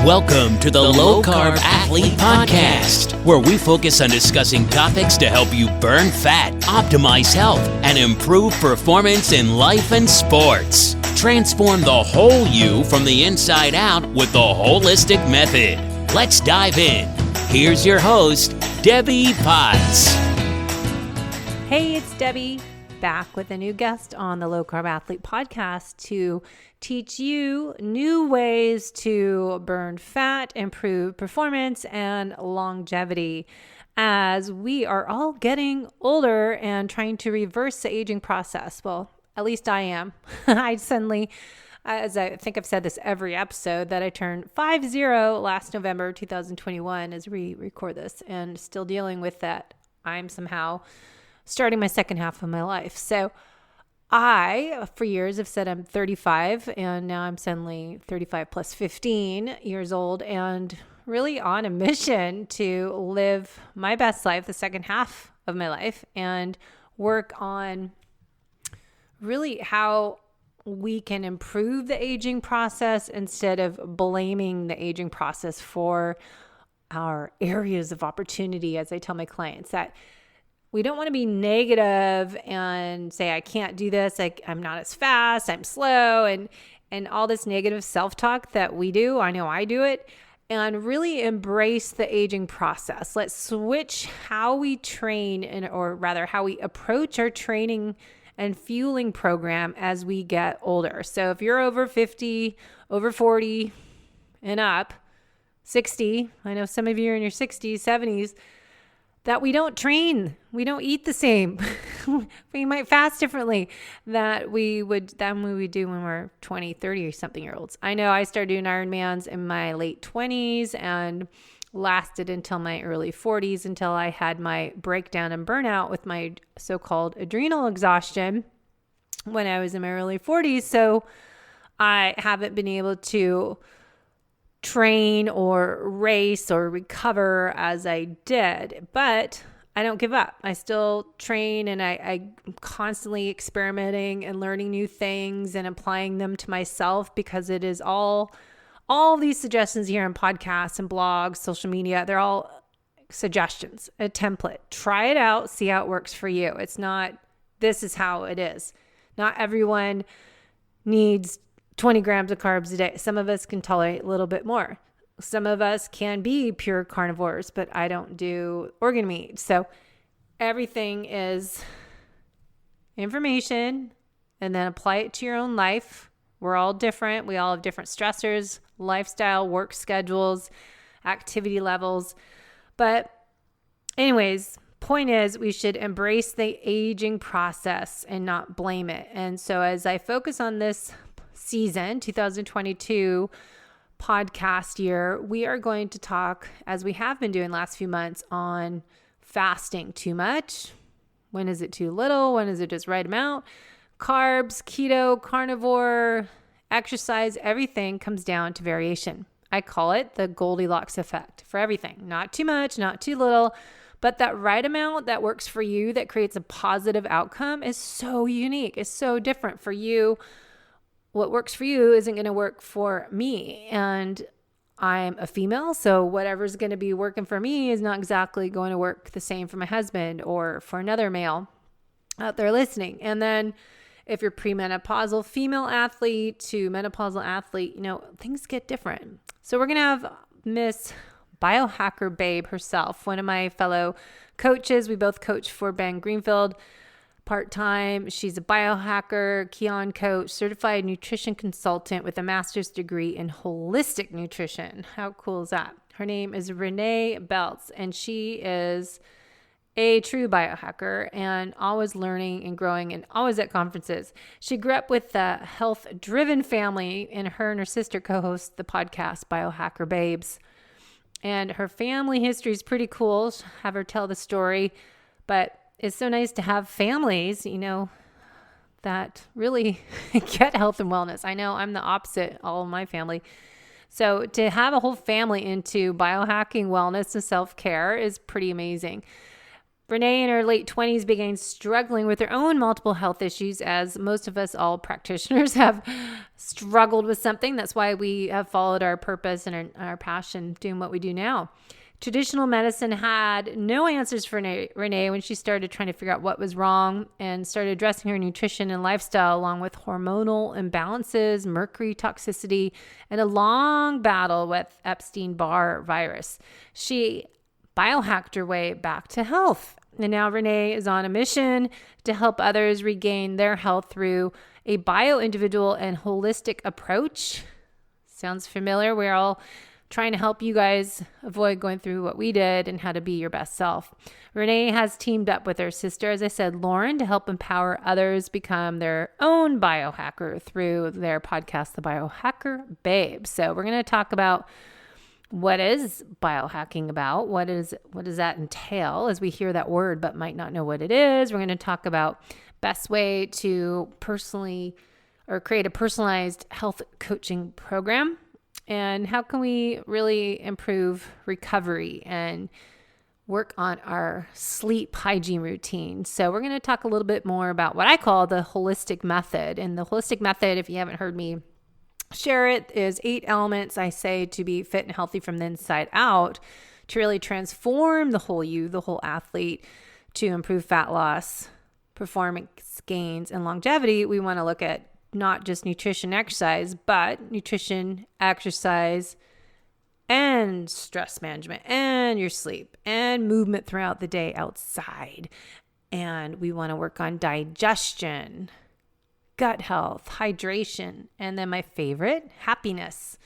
Welcome to the Low Carb Athlete Podcast, where we focus on discussing topics to help you burn fat, optimize health, and improve performance in life and sports. Transform the whole you from the inside out with the holistic method. Let's dive in. Here's your host, Debbie Potts. Hey, it's Debbie, back with a new guest on the Low Carb Athlete Podcast to teach you new ways to burn fat, improve performance, and longevity as we are all getting older and trying to reverse the aging process. Well, at least I am. I suddenly, as I think I've said this every episode, that I turned 50 last November 2021 as we record this, and still dealing with that. I'm somehow starting my second half of my life. So I, for years, have said I'm 35, and now I'm suddenly 35 plus 15 years old, and really on a mission to live my best life, the second half of my life, and work on really how we can improve the aging process instead of blaming the aging process for our areas of opportunity. As I tell my clients, that we don't want to be negative and say, I can't do this. I'm not as fast. I'm slow. And all this negative self-talk that we do. I know I do it. And really embrace the aging process. Let's switch how we train, or rather how we approach our training and fueling program as we get older. So if you're over 50, over 40 and up, 60, I know some of you are in your 60s, 70s, that we don't train, we don't eat the same. We might fast differently than we would do when we're 20, 30 or something year olds. I know I started doing Ironmans in my late 20s and lasted until my early 40s, until I had my breakdown and burnout with my so-called adrenal exhaustion when I was in my early 40s. So I haven't been able to train or race or recover as I did, but I don't give up. I still train, and I'm constantly experimenting and learning new things and applying them to myself, because it is all these suggestions here on podcasts and blogs, social media, they're all suggestions, a template. Try it out, see how it works for you. It's not, this is how it is. Not everyone needs 20 grams of carbs a day. Some of us can tolerate a little bit more. Some of us can be pure carnivores, but I don't do organ meat. So everything is information, and then apply it to your own life. We're all different. We all have different stressors, lifestyle, work schedules, activity levels. But anyways, point is, we should embrace the aging process and not blame it. And so as I focus on this season, 2022 podcast year, we are going to talk, as we have been doing last few months, on fasting. Too much? When is it too little? When is it just right amount? Carbs, keto, carnivore, exercise, everything comes down to variation. I call it the Goldilocks effect for everything. Not too much, not too little, but that right amount that works for you, that creates a positive outcome, is so unique. It's so different for you. What works for you isn't going to work for me. And I'm a female, so whatever's going to be working for me is not exactly going to work the same for my husband or for another male out there listening. And then if you're premenopausal female athlete to menopausal athlete, things get different. So we're going to have Miss Biohacker Babe herself, one of my fellow coaches. We both coach for Ben Greenfield part-time. She's a biohacker, Kion Coach, Certified Nutrition Consultant with a master's degree in holistic nutrition. How cool is that? Her name is Renee Belz, and she is a true biohacker and always learning and growing and always at conferences. She grew up with a health-driven family, and her sister co-host the podcast Biohacker Babes. And her family history is pretty cool. Have her tell the story, but it's so nice to have families, that really get health and wellness. I know I'm the opposite, all of my family. So to have a whole family into biohacking, wellness, and self-care is pretty amazing. Renee in her late 20s began struggling with her own multiple health issues, as most of us all practitioners have struggled with something. That's why we have followed our purpose and our passion doing what we do now. Traditional medicine had no answers for Renee when she started trying to figure out what was wrong and started addressing her nutrition and lifestyle, along with hormonal imbalances, mercury toxicity, and a long battle with Epstein-Barr virus. She biohacked her way back to health. And now Renee is on a mission to help others regain their health through a bioindividual and holistic approach. Sounds familiar? We're all trying to help you guys avoid going through what we did and how to be your best self. Renee has teamed up with her sister, as I said, Lauren, to help empower others become their own biohacker through their podcast, the Biohacker Babes. So we're going to talk about what is biohacking about? What does that entail, as we hear that word but might not know what it is? We're going to talk about best way to personally or create a personalized health coaching program, and how can we really improve recovery and work on our sleep hygiene routine. So we're going to talk a little bit more about what I call the holistic method. And the holistic method, if you haven't heard me share it, is 8 elements I say to be fit and healthy from the inside out, to really transform the whole you, the whole athlete, to improve fat loss, performance gains, and longevity. We want to look at not just nutrition, exercise, but nutrition, exercise, and stress management, and your sleep, and movement throughout the day outside. And we want to work on digestion, gut health, hydration, and then my favorite, happiness,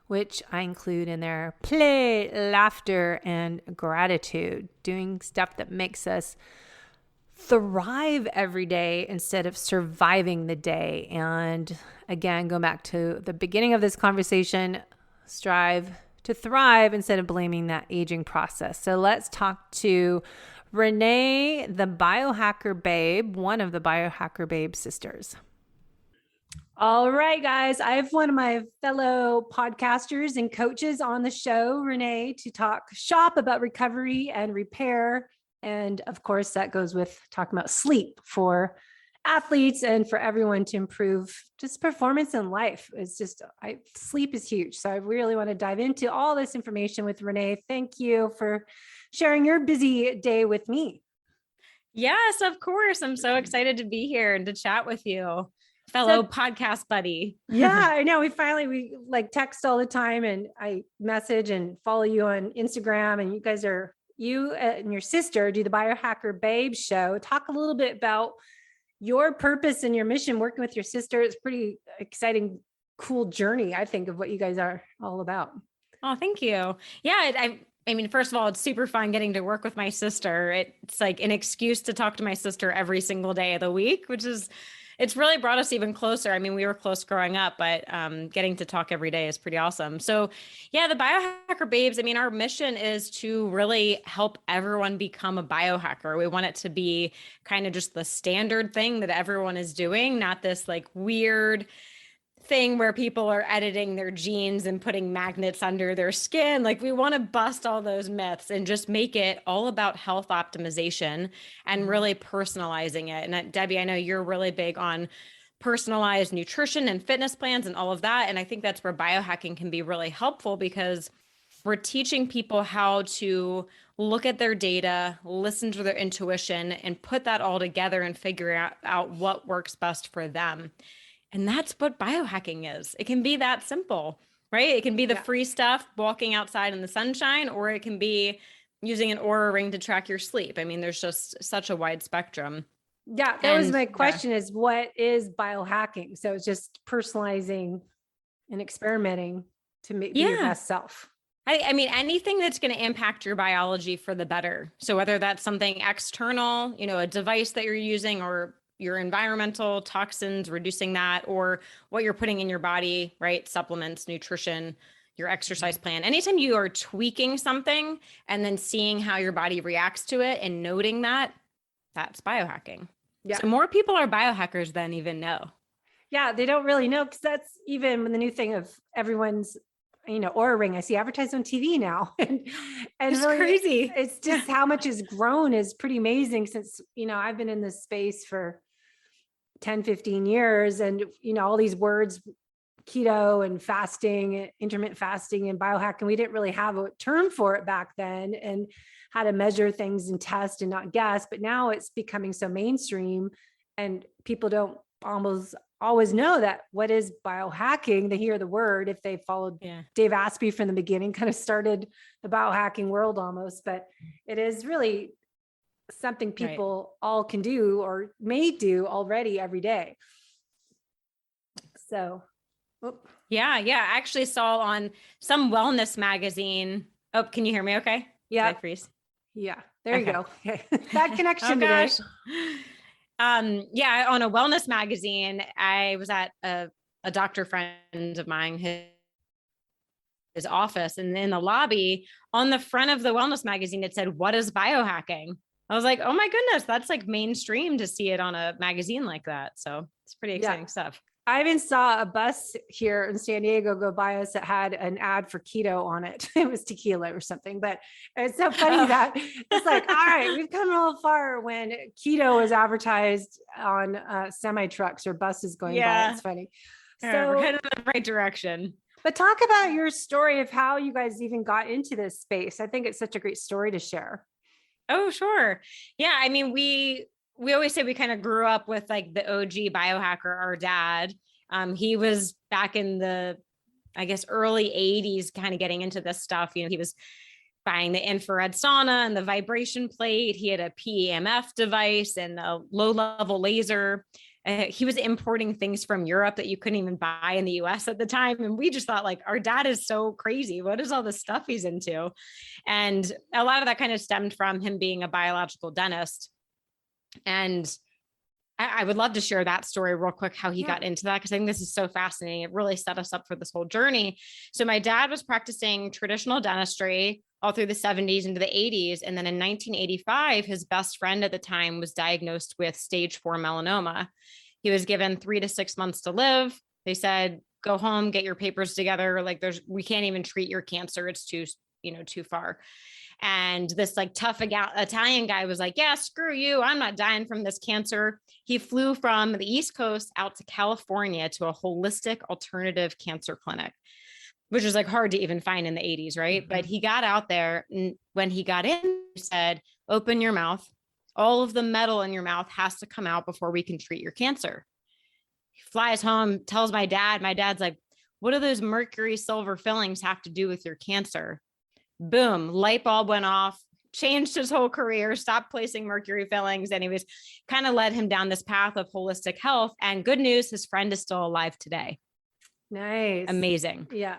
which I include in there play, laughter, and gratitude, doing stuff that makes us thrive every day instead of surviving the day. And again, go back to the beginning of this conversation, strive to thrive instead of blaming that aging process. So let's talk to Renee, the Biohacker Babe, one of the Biohacker Babe sisters. All right, guys. I have one of my fellow podcasters and coaches on the show, Renee, to talk shop about recovery and repair. And of course, that goes with talking about sleep for athletes and for everyone to improve just performance in life. It's just, sleep is huge. So I really want to dive into all this information with Renee. Thank you for sharing your busy day with me. Yes, of course. I'm so excited to be here and to chat with you, fellow podcast buddy. Yeah, I know. We like text all the time, and I message and follow you on Instagram, and you and your sister do the Biohacker Babes show. Talk a little bit about your purpose and your mission working with your sister. It's pretty exciting, cool journey, I think, of what you guys are all about. Oh, thank you. Yeah. I mean, first of all, it's super fun getting to work with my sister. It's like an excuse to talk to my sister every single day of the week, it's really brought us even closer. I mean, we were close growing up, but getting to talk every day is pretty awesome. So yeah, the Biohacker Babes, I mean, our mission is to really help everyone become a biohacker. We want it to be kind of just the standard thing that everyone is doing, not this like weird thing where people are editing their genes and putting magnets under their skin. Like, we want to bust all those myths and just make it all about health optimization and really personalizing it. And Debbie, I know you're really big on personalized nutrition and fitness plans and all of that. And I think that's where biohacking can be really helpful, because we're teaching people how to look at their data, listen to their intuition, and put that all together and figure out what works best for them. And that's what biohacking is. It can be that simple, right? It can be the free stuff, walking outside in the sunshine, or it can be using an Oura ring to track your sleep. I mean, there's just such a wide spectrum. Yeah, that was my question, is what is biohacking? So it's just personalizing and experimenting to be your best self. I mean, anything that's going to impact your biology for the better. So whether that's something external, a device that you're using, or your environmental toxins, reducing that, or what you're putting in your body, right? Supplements, nutrition, your exercise plan. Anytime you are tweaking something and then seeing how your body reacts to it and noting that, that's biohacking. Yeah. So more people are biohackers than even know. Yeah, they don't really know, because that's even the new thing of everyone's Oura Ring. I see advertised on TV now. and It's really, crazy. It's just how much has grown is pretty amazing since, I've been in this space for 10, 15 years. And, all these words, keto and fasting, intermittent fasting and biohacking, we didn't really have a term for it back then, and how to measure things and test and not guess. But now it's becoming so mainstream, and people don't almost always know that what is biohacking. They hear the word if they followed Dave Asprey from the beginning, kind of started the biohacking world almost, but it is really something people all can do or may do already every day. So, yeah. I actually saw on some wellness magazine. Oh, can you hear me? Okay. Yeah. Did I freeze? Yeah. There you go. Okay. Bad connection today. Yeah, on a wellness magazine, I was at a doctor friend of mine, his office, and in the lobby on the front of the wellness magazine, it said, "What is biohacking?" I was like, oh my goodness, that's like mainstream to see it on a magazine like that. So it's pretty exciting stuff. I even saw a bus here in San Diego go by us that had an ad for keto on it. It was tequila or something, but it's so funny that it's like, all right, we've come a little far when keto is advertised on semi trucks or buses going by. It's funny. So we're headed in the right direction. But talk about your story of how you guys even got into this space. I think it's such a great story to share. Oh, sure. Yeah. I mean, we always say we kind of grew up with like the OG biohacker, our dad. He was back in the, I guess, early 80s, kind of getting into this stuff. He was buying the infrared sauna and the vibration plate. He had a PEMF device and a low level laser. He was importing things from Europe that you couldn't even buy in the US at the time. And we just thought, like, our dad is so crazy. What is all this stuff he's into? And a lot of that kind of stemmed from him being a biological dentist. And I would love to share that story real quick, how he got into that, because I think this is so fascinating. It really set us up for this whole journey. So my dad was practicing traditional dentistry all through the 70s into the 80s. And then in 1985, his best friend at the time was diagnosed with stage 4 melanoma. He was given 3 to 6 months to live. They said, go home, get your papers together. Like we can't even treat your cancer. It's too far. And this like tough Italian guy was like, yeah, screw you. I'm not dying from this cancer. He flew from the East Coast out to California to a holistic alternative cancer clinic, which is like hard to even find in the 80s. Right. Mm-hmm. But he got out there, and when he got in, he said, open your mouth. All of the metal in your mouth has to come out before we can treat your cancer. He flies home, tells my dad's like, what do those mercury silver fillings have to do with your cancer? Boom, light bulb went off, changed his whole career, stopped placing mercury fillings. And he was kind of led him down this path of holistic health. And good news, his friend is still alive today. Nice. Amazing. Yeah.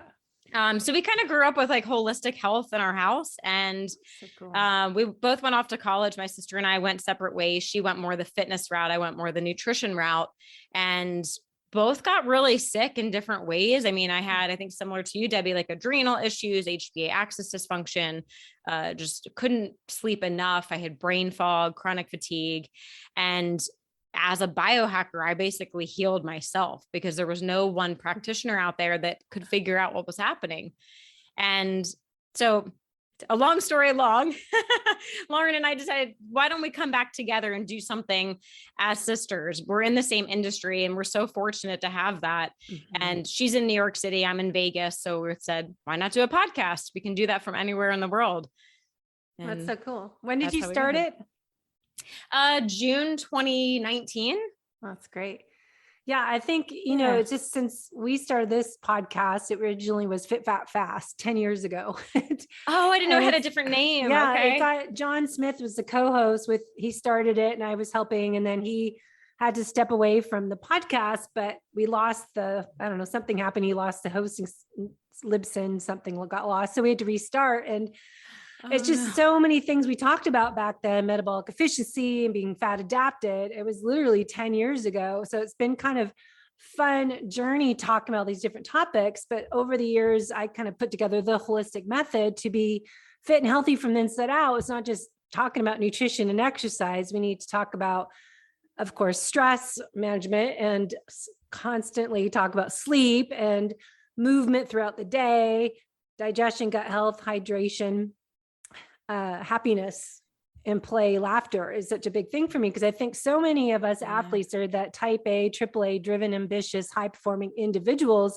So we kind of grew up with like holistic health in our house, and so cool. We both went off to college. My sister and I went separate ways. She went more the fitness route. I went more the nutrition route, and both got really sick in different ways. I mean, I had, I think similar to you, Debbie, like adrenal issues, HPA axis dysfunction, just couldn't sleep enough. I had brain fog, chronic fatigue. And as a biohacker, I basically healed myself because there was no one practitioner out there that could figure out what was happening. And so a long story long, Lauren and I decided, why don't we come back together and do something as sisters? We're in the same industry and we're so fortunate to have that. Mm-hmm. And she's in New York City, I'm in Vegas. So we said, why not do a podcast? We can do that from anywhere in the world. And that's so cool. When did you start it? June 2019. That's great. Yeah, I think, it's just since we started this podcast, it originally was Fit, Fat, Fast 10 years ago. Oh, I didn't know it had a different name. Yeah, okay. John Smith was the co-host he started it and I was helping, and then he had to step away from the podcast, but we lost something happened. He lost the hosting, Libsyn, something got lost. So we had to restart, and it's just so many things we talked about back then, metabolic efficiency and being fat adapted. It was literally 10 years ago. So it's been kind of fun journey talking about these different topics. But over the years, I kind of put together the holistic method to be fit and healthy from the inside out. It's not just talking about nutrition and exercise. We need to talk about, of course, stress management, and constantly talk about sleep and movement throughout the day, digestion, gut health, hydration, happiness, and play, laughter is such a big thing for me, because I think so many of us athletes are that type A, AAA driven, ambitious, high performing individuals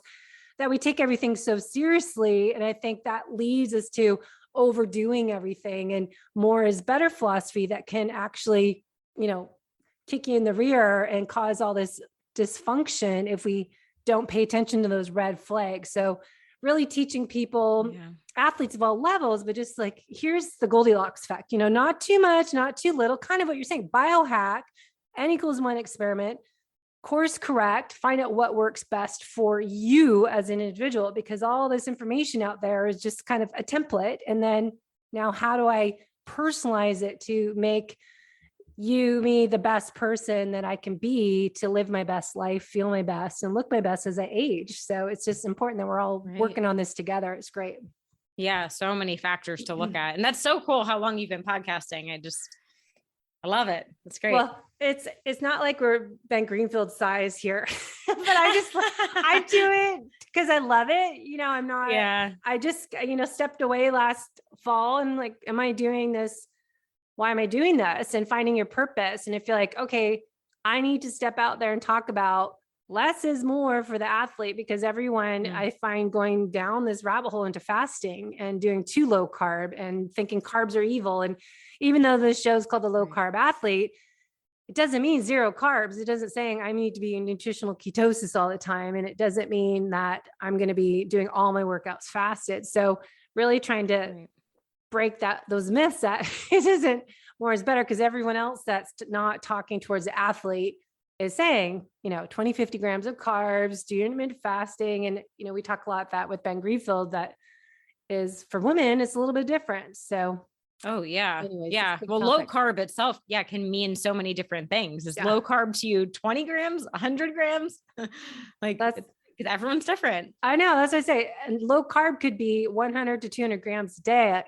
that we take everything so seriously. And I think that leads us to overdoing everything, and more is better philosophy that can actually, kick you in the rear and cause all this dysfunction if we don't pay attention to those red flags. So really teaching people, athletes of all levels, but just like, here's the Goldilocks effect, not too much, not too little, kind of what you're saying, biohack, N=1 experiment, course correct, find out what works best for you as an individual, because all this information out there is just kind of a template. And then now how do I personalize it to make me the best person that I can be, to live my best life, feel my best, and look my best as I age. So it's just important that we're all working on this together. It's great. Yeah. So many factors to look at. And that's so cool how long you've been podcasting. I love it. It's great. Well, it's not like we're Ben Greenfield size here, but I do it because I love it. I'm not, I just, stepped away last fall and like, am I doing this? Why am I doing this? And finding your purpose. And if you're like, okay, I need to step out there and talk about less is more for the athlete, because everyone I find going down this rabbit hole into fasting and doing too low carb and thinking carbs are evil. And even though this show is called the Low Carb Athlete, it doesn't mean zero carbs. It doesn't saying I need to be in nutritional ketosis all the time. And it doesn't mean that I'm going to be doing all my workouts fasted. So really trying to break those myths that it isn't more is better, because everyone else that's not talking towards the athlete is saying, 20, 50 grams of carbs, do intermittent fasting. And, we talk a lot that with Ben Greenfield, that is for women, it's a little bit different. So. Oh yeah. Anyways, yeah. Well, low carb itself, can mean so many different things. Is low carb to you 20 grams, 100 grams? Because everyone's different. I know. That's what I say. And low carb could be 100 to 200 grams a day,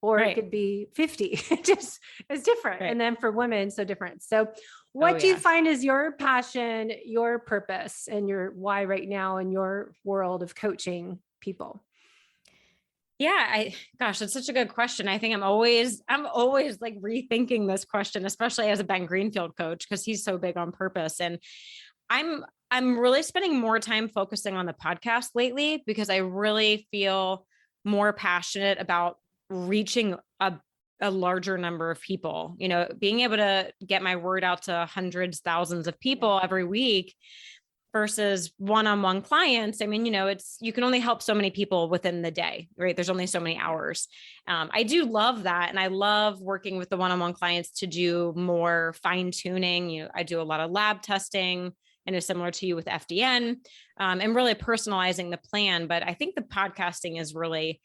or it could be 50. It's different. And then for women, so different. So what do you find is your passion, your purpose, and your why right now in your world of coaching people? Yeah, that's such a good question. I think I'm always like rethinking this question, especially as a Ben Greenfield coach, because he's so big on purpose. And I'm really spending more time focusing on the podcast lately, because I really feel more passionate about reaching a larger number of people, being able to get my word out to hundreds, thousands of people every week versus one-on-one clients. I mean, you can only help so many people within the day, right? There's only so many hours. I do love that. And I love working with the one-on-one clients to do more fine tuning. I do a lot of lab testing, and it's similar to you with FDN, and really personalizing the plan. But I think the podcasting is really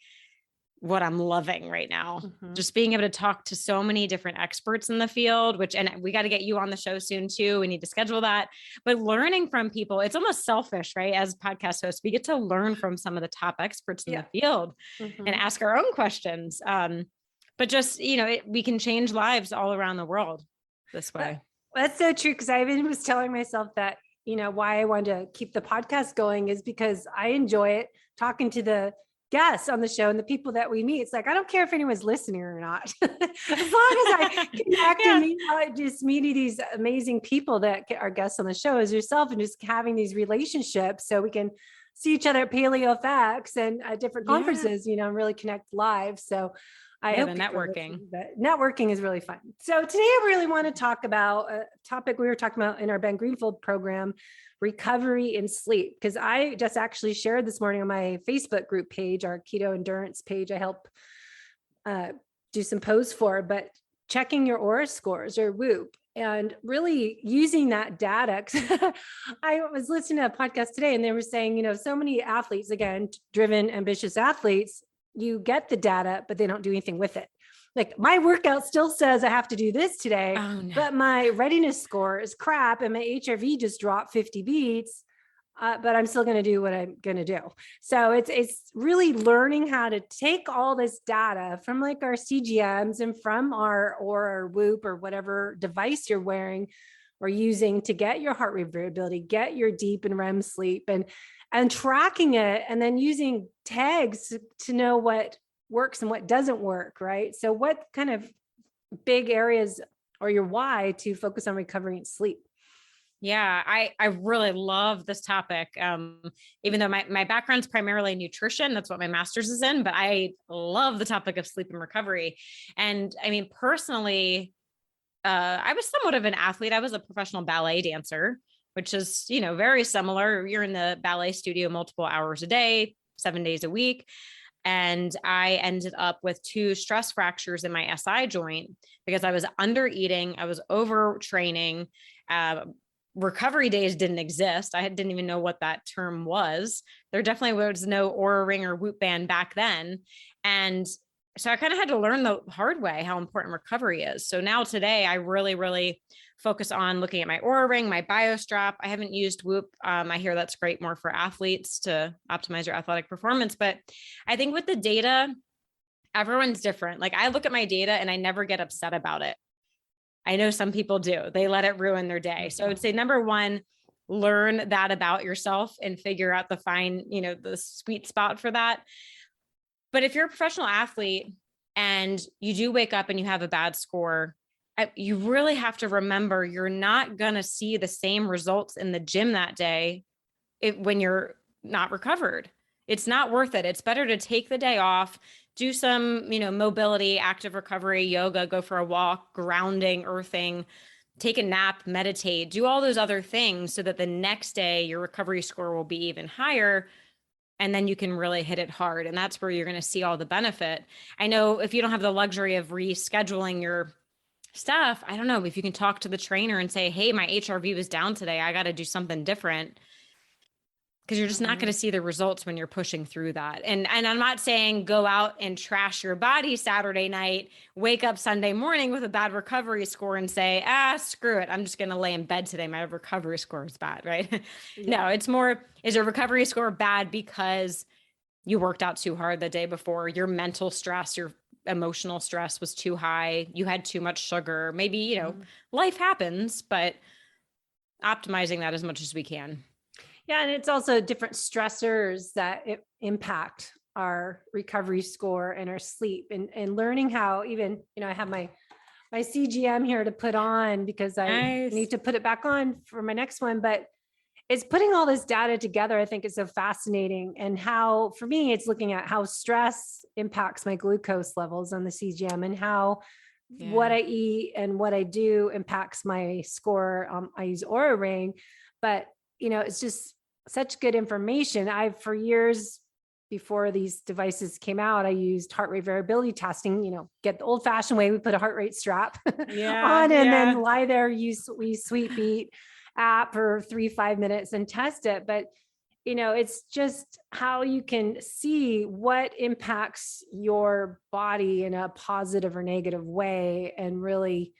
what I'm loving right now. Just being able to talk to so many different experts in the field, and we got to get you on the show soon too. We need to schedule that, but learning from people, it's almost selfish, right? As podcast hosts, we get to learn from some of the top experts in the field and ask our own questions. But just, we can change lives all around the world this way. That's so true. Cause I even was telling myself that, why I wanted to keep the podcast going is because I enjoy it talking to the guests on the show and the people that we meet. It's like, I don't care if anyone's listening or not. As long as I connect and just meeting these amazing people that are guests on the show as yourself, and just having these relationships so we can see each other at PaleoFX and at different conferences, and really connect live. So I hope the networking. But networking is really fun. So today I really want to talk about a topic we were talking about in our Ben Greenfield program, recovery and sleep. Because I just actually shared this morning on my Facebook group page, our keto endurance page, I help do some posts for, but checking your aura scores or Whoop, and really using that data. I was listening to a podcast today and they were saying, so many athletes, again, driven, ambitious athletes, you get the data, but they don't do anything with it. Like my workout still says I have to do this today, but my readiness score is crap and my HRV just dropped 50 beats, but I'm still going to do what I'm going to do. So it's really learning how to take all this data from like our CGMs and from our Whoop or whatever device you're wearing, we're using to get your heart rate variability, get your deep and REM sleep, and tracking it, and then using tags to know what works and what doesn't work, right? So what kind of big areas or your why to focus on recovery and sleep? Yeah, I really love this topic. Even though my background's primarily nutrition, that's what my master's is in, but I love the topic of sleep and recovery. And I mean, personally, I was somewhat of an athlete. I was a professional ballet dancer, which is, very similar. You're in the ballet studio multiple hours a day, 7 days a week. And I ended up with 2 stress fractures in my SI joint because I was under eating. I was overtraining. Recovery days didn't exist. I didn't even know what that term was. There definitely was no Oura Ring or Whoop Band back then. And so I kind of had to learn the hard way how important recovery is. So now today I really, really focus on looking at my Oura Ring, my BioStrap. I haven't used Whoop. I hear that's great more for athletes to optimize your athletic performance. But I think with the data, everyone's different. Like I look at my data and I never get upset about it. I know some people do. They let it ruin their day. So I would say number one, learn that about yourself and figure out the sweet spot for that. But if you're a professional athlete and you do wake up and you have a bad score, you really have to remember you're not going to see the same results in the gym that day when you're not recovered. It's not worth it. It's better to take the day off, do some, mobility, active recovery, yoga, go for a walk, grounding, earthing, take a nap, meditate, do all those other things so that the next day your recovery score will be even higher. And then you can really hit it hard. And that's where you're going to see all the benefit. I know if you don't have the luxury of rescheduling your stuff, I don't know if you can talk to the trainer and say, hey, my HRV was down today. I got to do something different. Because you're just not going to see the results when you're pushing through that. And I'm not saying go out and trash your body Saturday night, wake up Sunday morning with a bad recovery score and say, screw it. I'm just going to lay in bed today. My recovery score is bad, right? Yeah. No, it's more, is your recovery score bad because you worked out too hard the day before? Your mental stress, your emotional stress was too high. You had too much sugar. Maybe, life happens, but optimizing that as much as we can. Yeah. And it's also different stressors that impact our recovery score and our sleep, and learning how even, I have my CGM here to put on because I need to put it back on for my next one, but it's putting all this data together. I think is so fascinating. And how, for me, it's looking at how stress impacts my glucose levels on the CGM and how what I eat and what I do impacts my score. I use Oura Ring, but it's just such good information. For years before these devices came out, I used heart rate variability testing, get the old fashioned way. We put a heart rate strap on and then lie there, use Sweet Beat app for 3-5 minutes and test it. But, it's just how you can see what impacts your body in a positive or negative way and really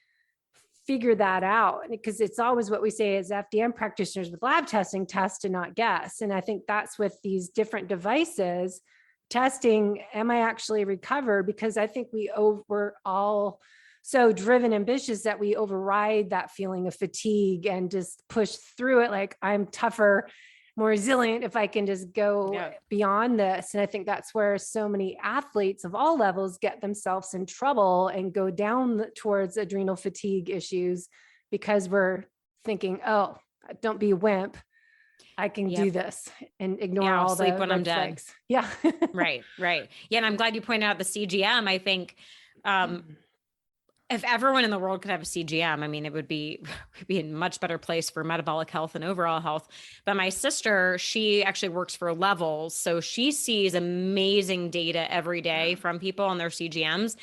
figure that out, because it's always what we say as FDN practitioners with lab testing, test and not guess. And I think that's with these different devices testing, am I actually recovered? Because I think we're all so driven, ambitious that we override that feeling of fatigue and just push through it. Like I'm tougher, more resilient if I can just go beyond this. And I think that's where so many athletes of all levels get themselves in trouble and go down towards adrenal fatigue issues, because we're thinking, oh, don't be a wimp. I can do this and ignore all the sleep when I'm dead. Flags. Yeah. Right. Yeah. And I'm glad you pointed out the CGM. I think, if everyone in the world could have a CGM, I mean, we'd be in a much better place for metabolic health and overall health. But my sister, she actually works for Levels. So she sees amazing data every day from people on their CGMs.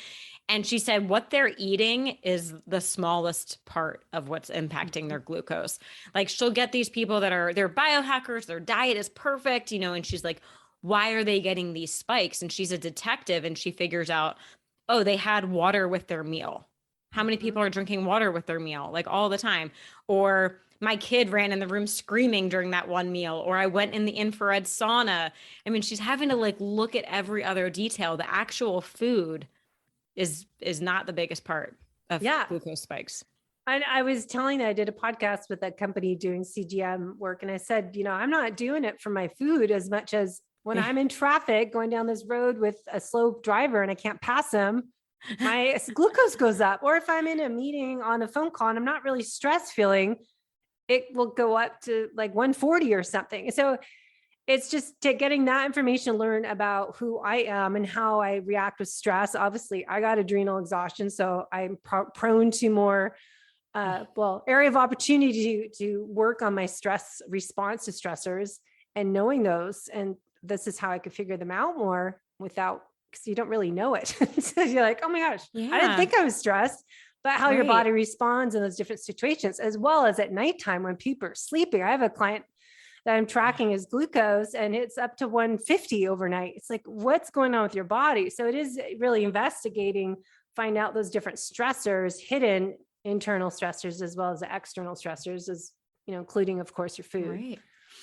And she said what they're eating is the smallest part of what's impacting their glucose. Like she'll get these people they're biohackers, their diet is perfect, and she's like, why are they getting these spikes? And she's a detective and she figures out, oh, they had water with their meal. How many people are drinking water with their meal? Like all the time. Or my kid ran in the room screaming during that one meal, or I went in the infrared sauna. I mean, she's having to look at every other detail. The actual food is not the biggest part of glucose spikes. I was telling that I did a podcast with a company doing CGM work. And I said, I'm not doing it for my food as much as when I'm in traffic going down this road with a slow driver and I can't pass him, my glucose goes up. Or if I'm in a meeting on a phone call and I'm not really stressed feeling, it will go up to like 140 or something. So it's just getting that information, learn about who I am and how I react with stress. Obviously, I got adrenal exhaustion, so I'm prone to more, area of opportunity to work on my stress response to stressors and knowing those. And this is how I could figure them out more without, because you don't really know it. So you're like, oh my gosh, I didn't think I was stressed. But how your body responds in those different situations, as well as at nighttime when people are sleeping. I have a client that I'm tracking his glucose and it's up to 150 overnight. It's like, what's going on with your body? So it is really investigating, find out those different stressors, hidden internal stressors, as well as the external stressors, as including, of course, your food. Right.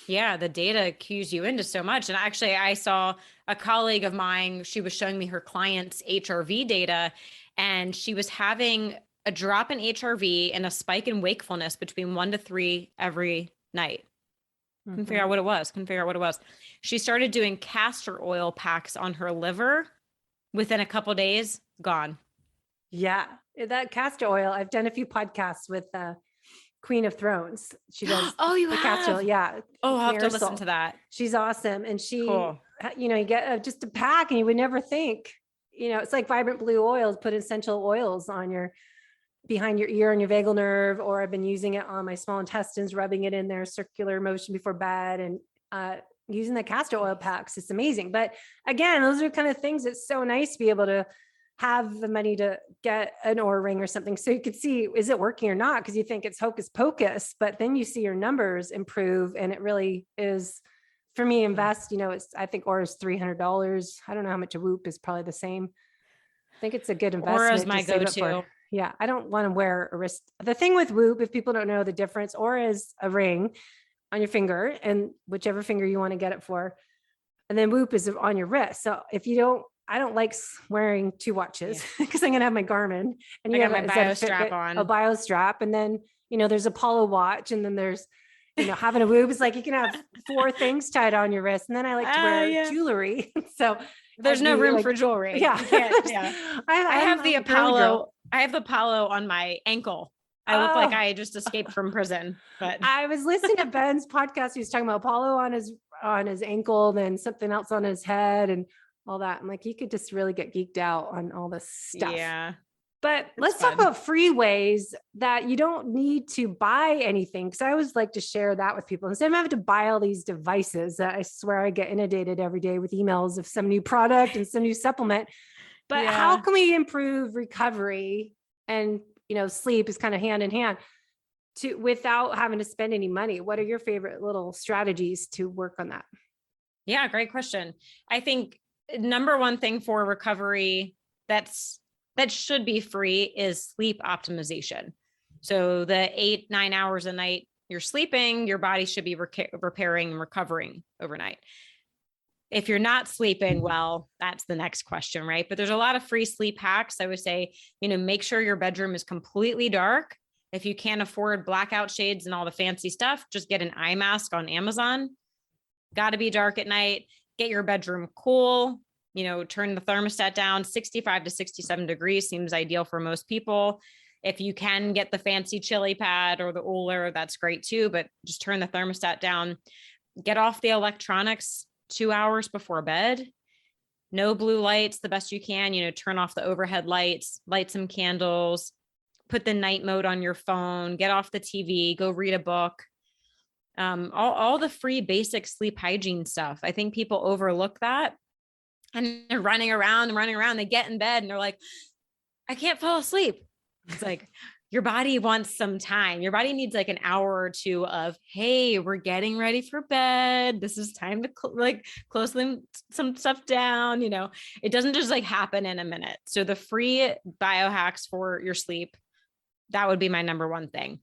Yeah. The data cues you into so much. And actually, I saw a colleague of mine, she was showing me her client's HRV data, and she was having a drop in HRV and a spike in wakefulness between 1 to 3 every night. Couldn't figure out what it was. She started doing castor oil packs on her liver. Within a couple of days, gone. Yeah. That castor oil, I've done a few podcasts with Queen of Thrones. She does you the have? castor oil. Yeah. Oh, I'll have to listen to that. She's awesome. And she, you get just a pack and you would never think, it's like Vibrant Blue oils, put essential oils on behind your ear and your vagal nerve, or I've been using it on my small intestines, rubbing it in there, circular motion before bed, and using the castor oil packs. It's amazing. But again, those are kind of things that's so nice to be able to have the money to get an Oura ring or something. So you could see, is it working or not? Because you think it's hocus pocus, but then you see your numbers improve. And it really is, for me, invest, I think Oura's $300. I don't know how much a Whoop is, probably the same. I think it's a good investment. Oura's my go-to. Yeah, I don't want to wear a wrist. The thing with Whoop, if people don't know the difference, Oura is a ring on your finger, and whichever finger you want to get it for. And then Whoop is on your wrist. So I don't like wearing 2 watches because I'm going to have my Garmin, and you have my BioStrap on. A BioStrap. And then, there's Apollo watch, and then there's, having a Whoop is like, you can have 4 things tied on your wrist. And then I like to wear jewelry. So there's no room for jewelry. Yeah. I have the Apollo. I have the Apollo on my ankle. I look like I just escaped from prison. But I was listening to Ben's podcast. He was talking about Apollo on his ankle, then something else on his head and all that. I'm like, you could just really get geeked out on all this stuff. Yeah. But let's talk about free ways that you don't need to buy anything. Because I always like to share that with people. Instead of having to buy all these devices that I swear I get inundated every day with emails of some new product and some new supplement. But how can we improve recovery and, sleep is kind of hand in hand without having to spend any money? What are your favorite little strategies to work on that? Yeah, great question. I think number one thing for recovery that should be free is sleep optimization. So the 8-9 hours a night you're sleeping, your body should be repairing and recovering overnight. If you're not sleeping well, that's the next question, right? But there's a lot of free sleep hacks. I would say, make sure your bedroom is completely dark. If you can't afford blackout shades and all the fancy stuff, just get an eye mask on Amazon. Got to be dark at night. Get your bedroom cool. Turn the thermostat down. 65 to 67 degrees seems ideal for most people. If you can get the fancy chili pad or the Oler, that's great too, but just turn the thermostat down. Get off the electronics 2 hours before bed. No blue lights, the best you can, turn off the overhead lights, light some candles, put the night mode on your phone, get off the TV, go read a book. All the free basic sleep hygiene stuff. I think people overlook that, and they're running around. They get in bed and they're like, I can't fall asleep. It's like, your body wants some time. Your body needs like an hour or 2 of, hey, we're getting ready for bed. This is time to close some stuff down. It doesn't just happen in a minute. So the free biohacks for your sleep, that would be my number one thing.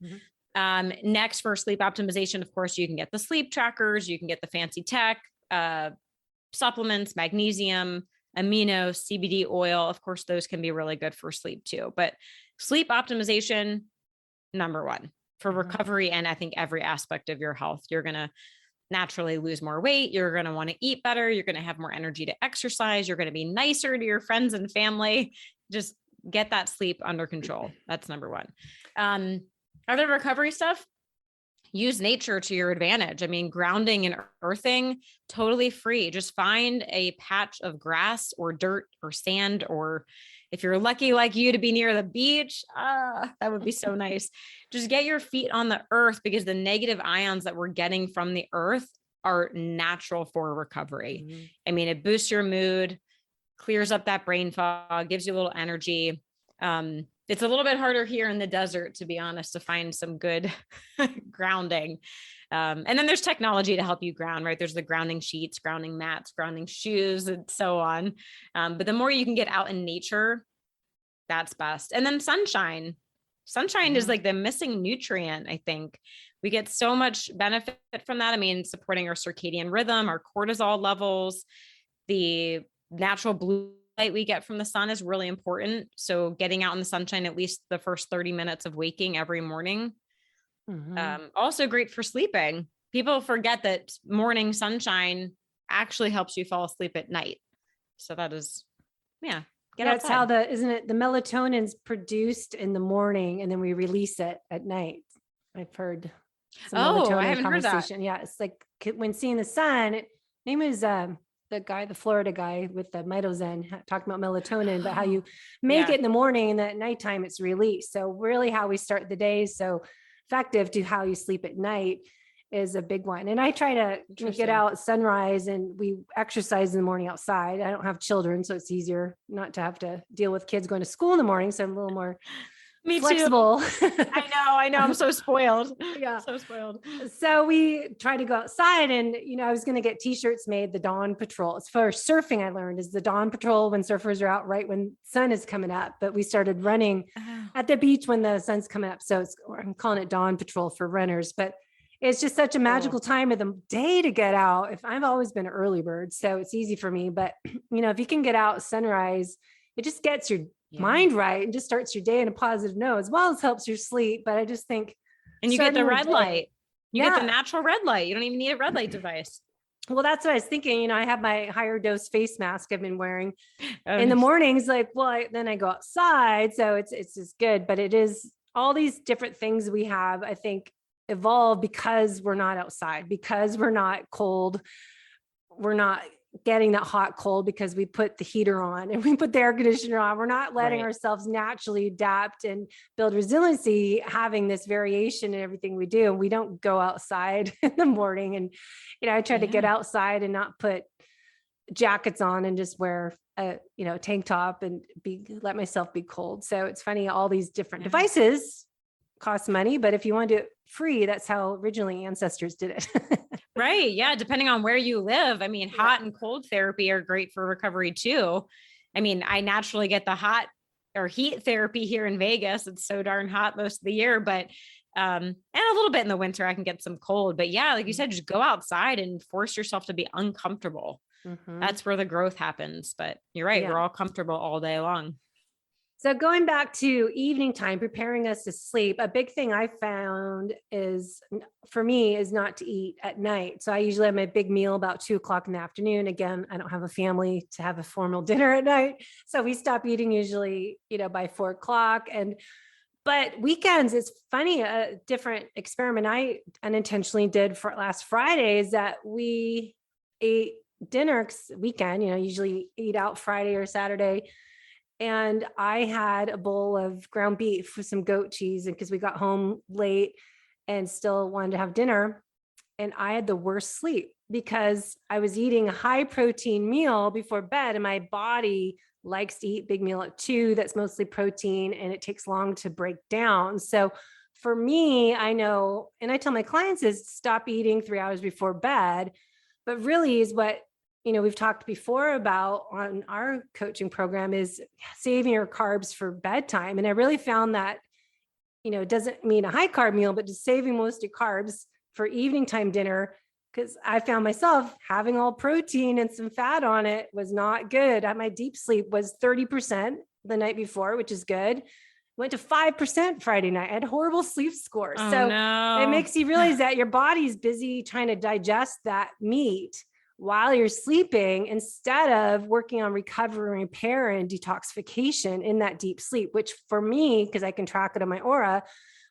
Mm-hmm. Next, for sleep optimization, of course, you can get the sleep trackers, you can get the fancy tech, supplements, magnesium, amino, CBD oil. Of course, those can be really good for sleep too. But sleep optimization, number one for recovery. And I think every aspect of your health, you're going to naturally lose more weight. You're going to want to eat better. You're going to have more energy to exercise. You're going to be nicer to your friends and family. Just get that sleep under control. That's number one. Other recovery stuff, use nature to your advantage. I mean, grounding and earthing, totally free. Just find a patch of grass or dirt or sand, or if you're lucky like you to be near the beach, that would be so nice. Just get your feet on the earth, because the negative ions that we're getting from the earth are natural for recovery. I mean, it boosts your mood, clears up that brain fog, gives you a little energy. It's a little bit harder here in the desert, to be honest, to find some good grounding. And then there's technology to help you ground, right? There's the grounding sheets, grounding mats, grounding shoes, and so on. But the more you can get out in nature, that's best. And then sunshine. Sunshine is like the missing nutrient, I think. We get so much benefit from that. I mean, supporting our circadian rhythm, our cortisol levels, the natural blue light we get from the sun is really important. So getting out in the sunshine at least the first 30 minutes of waking every morning. Also great for sleeping. People forget that morning sunshine actually helps you fall asleep at night. So that is, get That's outside. how isn't it? The melatonin's produced in the morning and then we release it at night. I've heard some melatonin I haven't heard that. conversation. Yeah. It's like when seeing the sun, name is, the Florida guy with the mitozen talking about melatonin, but how you make it in the morning and then at nighttime it's released. So really how we start the day is so effective to how you sleep at night is a big one. And I try to get out at sunrise, and we exercise in the morning outside. I don't have children, so it's easier not to have to deal with kids going to school in the morning. So I'm a little more flexible. I know. I'm so spoiled. Yeah. So spoiled. So we try to go outside, and, I was going to get t-shirts made, the dawn patrol. It's for surfing. I learned is the dawn patrol when surfers are out right when sun is coming up, but we started running at the beach when the sun's coming up. So I'm calling it dawn patrol for runners, but it's just such a magical time of the day to get out. I've always been an early bird, so it's easy for me, but if you can get out sunrise, it just gets your mind right and just starts your day in a positive note, as well as helps your sleep. But I just think, and you get the red light, you get the natural red light. You don't even need a red light device. Well, that's what I was thinking. I have my higher dose face mask I've been wearing in the mornings. Then I go outside. So it's just good, but it is all these different things we have, I think, evolve because we're not outside, because we're not cold. We're not getting that hot cold because we put the heater on and we put the air conditioner on. We're not letting ourselves naturally adapt and build resiliency, having this variation in everything we do. And we don't go outside in the morning. And, I try to get outside and not put jackets on and just wear a, tank top and let myself be cold. So it's funny, all these different devices cost money, but if you want to do it free, that's how originally ancestors did it. Right. Yeah. Depending on where you live. I mean, hot and cold therapy are great for recovery too. I mean, I naturally get the hot or heat therapy here in Vegas. It's so darn hot most of the year, but, and a little bit in the winter, I can get some cold, but yeah, like you said, just go outside and force yourself to be uncomfortable. That's where the growth happens. But you're right. We're all comfortable all day long. So going back to evening time, preparing us to sleep, a big thing I found for me is not to eat at night. So I usually have my big meal about 2:00 in the afternoon. Again, I don't have a family to have a formal dinner at night. So we stop eating usually, by 4:00. But weekends, it's funny, a different experiment I unintentionally did for last Friday is that we ate dinner weekend, usually eat out Friday or Saturday. And I had a bowl of ground beef with some goat cheese, and because we got home late and still wanted to have dinner. And I had the worst sleep because I was eating a high protein meal before bed, and my body likes to eat big meal at 2. That's mostly protein, and it takes long to break down. So for me, I know, and I tell my clients is stop eating 3 hours before bed, but really is what we've talked before about on our coaching program is saving your carbs for bedtime. And I really found that, it doesn't mean a high carb meal, but just saving most of your carbs for evening time dinner. Cause I found myself having all protein and some fat on it was not good. My deep sleep was 30% the night before, which is good. went to 5% Friday night. I had horrible sleep scores. Oh, So no. it makes you realize that your body's busy trying to digest that meat while you're sleeping, instead of working on recovery, repair, and detoxification in that deep sleep, which for me, because I can track it on my Aura,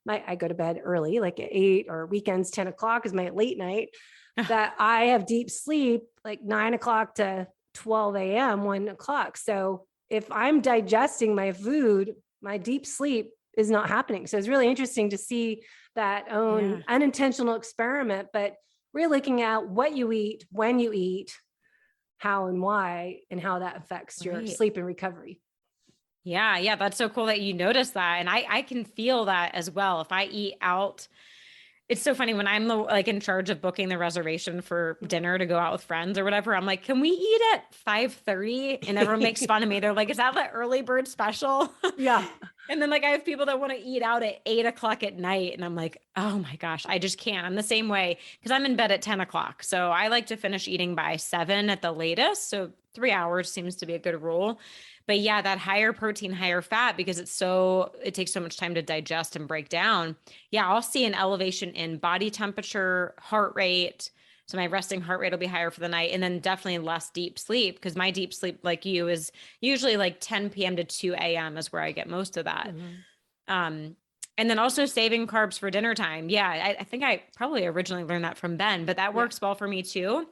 I go to bed early, like at 8, or weekends, 10 o'clock is my late night, that I have deep sleep, like 9 o'clock to 12 a.m., 1 o'clock. So if I'm digesting my food, my deep sleep is not happening. So it's really interesting to see that own unintentional experiment, but really looking at what you eat, when you eat, how and why, and how that affects your sleep and recovery. Yeah. Yeah. That's so cool that you notice that. And I can feel that as well. If I eat out, it's so funny when I'm like in charge of booking the reservation for dinner to go out with friends or whatever. I'm like, can we eat at 5:30? And everyone makes fun of me. They're like, is that the early bird special? Yeah. And then like, I have people that want to eat out at 8 o'clock at night. And I'm like, oh my gosh, I just can't. I'm the same way because I'm in bed at 10 o'clock. So I like to finish eating by 7 at the latest. So 3 hours seems to be a good rule. But yeah, that higher protein, higher fat, because it takes so much time to digest and break down. Yeah, I'll see an elevation in body temperature, heart rate. So my resting heart rate will be higher for the night, and then definitely less deep sleep, because my deep sleep, like you, is usually like 10 p.m. to 2 a.m. is where I get most of that. And then also saving carbs for dinner time. Yeah, I think I probably originally learned that from Ben, but that works well for me too.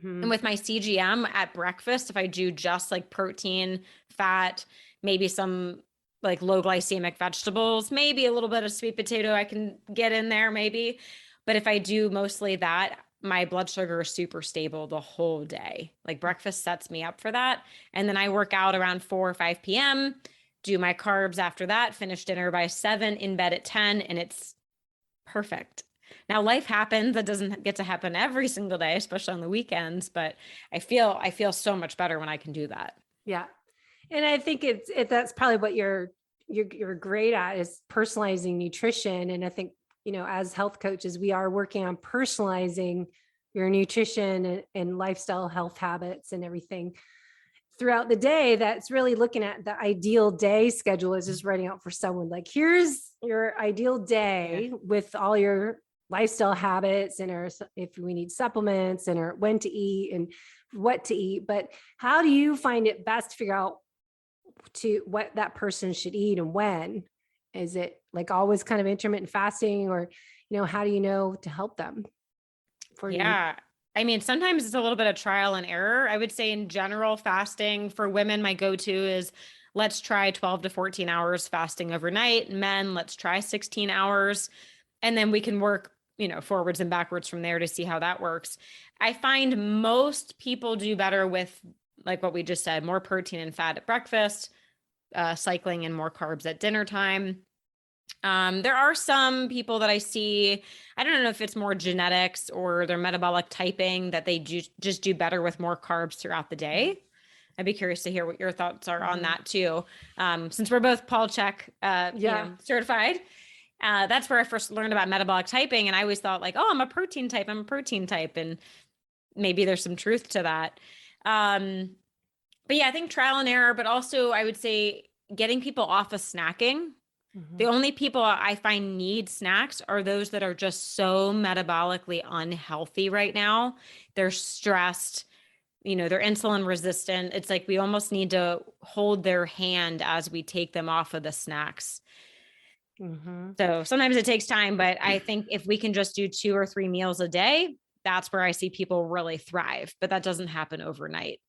And with my CGM at breakfast, if I do just like protein, fat, maybe some like low glycemic vegetables, maybe a little bit of sweet potato I can get in there maybe. But if I do mostly that, my blood sugar is super stable the whole day. Like breakfast sets me up for that. And then I work out around 4 or 5 p.m., do my carbs after that, finish dinner by 7, in bed at 10, and it's perfect. Now life happens. That doesn't get to happen every single day, especially on the weekends, but I feel so much better when I can do that. Yeah. And I think that's probably what you're great at, is personalizing nutrition. And I think, as health coaches, we are working on personalizing your nutrition and lifestyle health habits and everything throughout the day. That's really looking at the ideal day schedule, is just writing out for someone like, here's your ideal day with all your lifestyle habits and if we need supplements and when to eat and what to eat. But how do you find it best to figure out what that person should eat and when? Is it like always kind of intermittent fasting, or, how do you know to help them? I mean, sometimes it's a little bit of trial and error. I would say in general, fasting for women, my go-to is let's try 12 to 14 hours fasting overnight. Men, let's try 16 hours. And then we can work, forwards and backwards from there to see how that works. I find most people do better with, like what we just said, more protein and fat at breakfast, cycling and more carbs at dinner time. There are some people that I see, I don't know if it's more genetics or their metabolic typing, that they just do better with more carbs throughout the day. I'd be curious to hear what your thoughts are on that too. Since we're both Paul Chek, certified, that's where I first learned about metabolic typing. And I always thought like, oh, I'm a protein type. And maybe there's some truth to that. But yeah, I think trial and error, but also I would say getting people off of snacking. The only people I find need snacks are those that are just so metabolically unhealthy right now. They're stressed, they're insulin resistant. It's like we almost need to hold their hand as we take them off of the snacks. So sometimes it takes time, but I think if we can just do 2 or 3 meals a day, that's where I see people really thrive, but that doesn't happen overnight.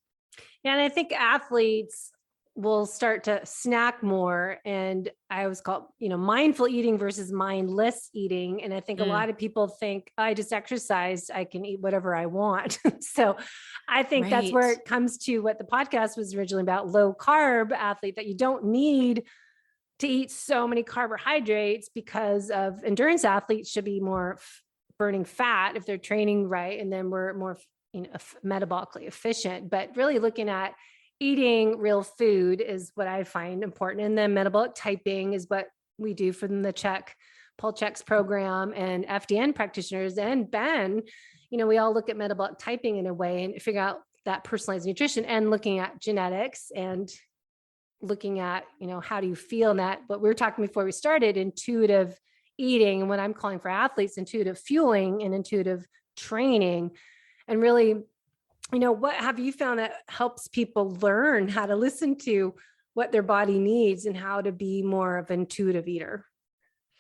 Yeah. And I think athletes will start to snack more. And I always call it, mindful eating versus mindless eating. And I think a lot of people think, I just exercised, I can eat whatever I want. So I think that's where it comes to what the podcast was originally about, low carb athlete, that you don't need to eat so many carbohydrates, because of endurance athletes should be more burning fat if they're training right. And then we're more, metabolically efficient, but really looking at eating real food is what I find important. And then metabolic typing is what we do from the Paul Chek's program, and FDN practitioners and Ben, we all look at metabolic typing in a way and figure out that personalized nutrition, and looking at genetics and looking at, how do you feel in that? But we were talking before we started, intuitive eating, and what I'm calling for athletes, intuitive fueling and intuitive training. And really, what have you found that helps people learn how to listen to what their body needs and how to be more of an intuitive eater?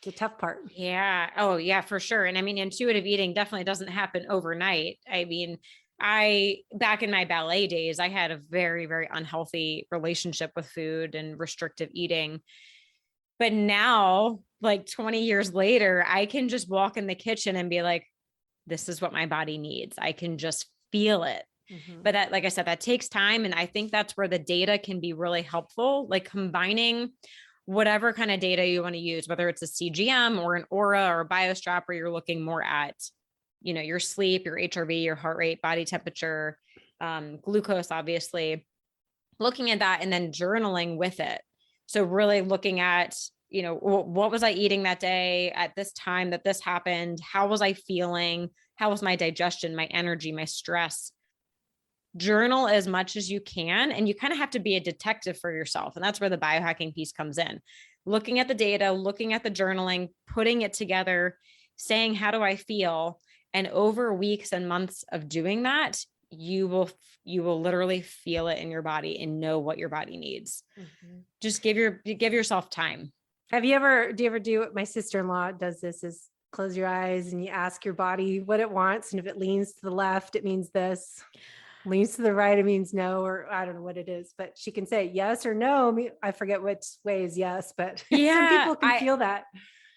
The tough part. Yeah. Oh yeah, for sure. And I mean, intuitive eating definitely doesn't happen overnight. I mean, back in my ballet days, I had a very, very unhealthy relationship with food and restrictive eating. But now, like 20 years later, I can just walk in the kitchen and be like, this is what my body needs. I can just feel it. Mm-hmm. But that, like I said, that takes time. And I think that's where the data can be really helpful, like combining whatever kind of data you want to use, whether it's a CGM or an Aura or a BioStrap, where you're looking more at, your sleep, your HRV, your heart rate, body temperature, glucose, obviously, looking at that and then journaling with it. So really looking at, what was I eating that day at this time that this happened? How was I feeling? How was my digestion, my energy, my stress? Journal as much as you can. And you kind of have to be a detective for yourself. And that's where the biohacking piece comes in. Looking at the data, looking at the journaling, putting it together, saying, how do I feel? And over weeks and months of doing that, you will literally feel it in your body and know what your body needs. Mm-hmm. Just give yourself time. Do you ever do what my sister-in-law does? This is close your eyes and you ask your body what it wants. And if it leans to the left, it means this. Leans to the right, it means no, or I don't know what it is, but she can say yes or no. I forget which way is yes, but some people can feel that.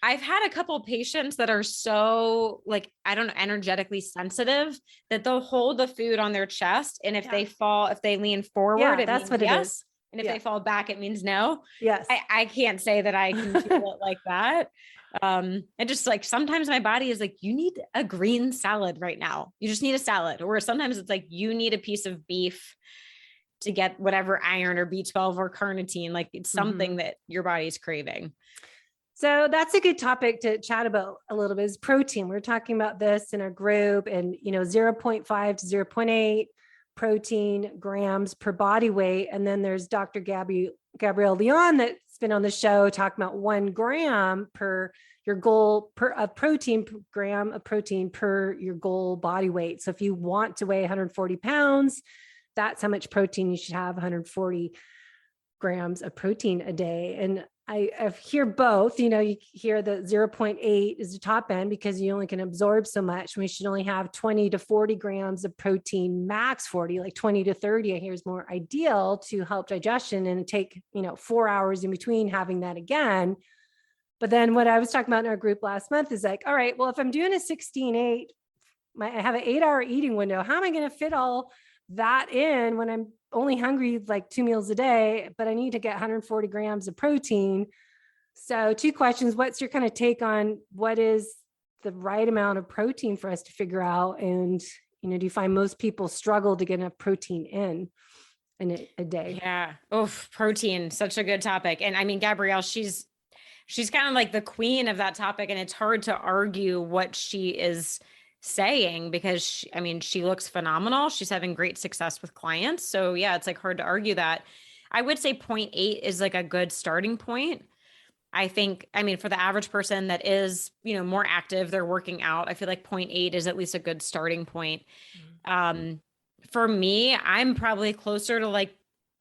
I've had a couple of patients that are so energetically sensitive that they'll hold the food on their chest. And if they lean forward, that's what yes. it is. And if they fall back, it means no. Yes. I can't say that I can feel it like that. And just like, sometimes my body is like, you need a green salad right now. You just need a salad. Or sometimes it's like, you need a piece of beef to get whatever iron or B12 or carnitine. Like it's something that your body's craving. So that's a good topic to chat about a little bit, is protein. We're talking about this in our group, and 0.5 to 0.8 protein grams per body weight. And then there's Dr. Gabrielle Leon that's been on the show talking about 1 gram per your goal gram of protein per your goal body weight. So if you want to weigh 140 pounds, that's how much protein you should have, 140 grams of protein a day. And I hear both, you hear the 0.8 is the top end because you only can absorb so much. We should only have 20 to 40 grams of protein, max 40, like 20 to 30, I hear is more ideal to help digestion and take, 4 hours in between having that again. But then what I was talking about in our group last month is like, all right, well, if I'm doing a 16-8, I have an 8-hour eating window. How am I going to fit all that in when I'm only hungry like 2 meals a day, but I need to get 140 grams of protein? So 2 questions. What's your kind of take on what is the right amount of protein for us to figure out? And, do you find most people struggle to get enough protein in a day? Yeah. Oh, protein, such a good topic. And I mean, Gabrielle, she's kind of like the queen of that topic, and it's hard to argue what she is saying because she looks phenomenal. She's having great success with clients. So yeah, it's like hard to argue that. I would say 0.8 is like a good starting point. I think, for the average person that is, more active, they're working out, I feel like 0.8 is at least a good starting point. For me, I'm probably closer to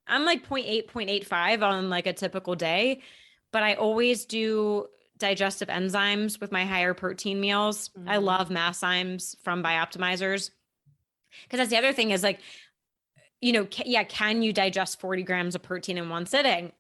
I'm like 0.8, 0.85 on like a typical day, but I always do digestive enzymes with my higher protein meals. Mm-hmm. I love Masszymes from Bioptimizers. Because that's the other thing is like, can you digest 40 grams of protein in one sitting?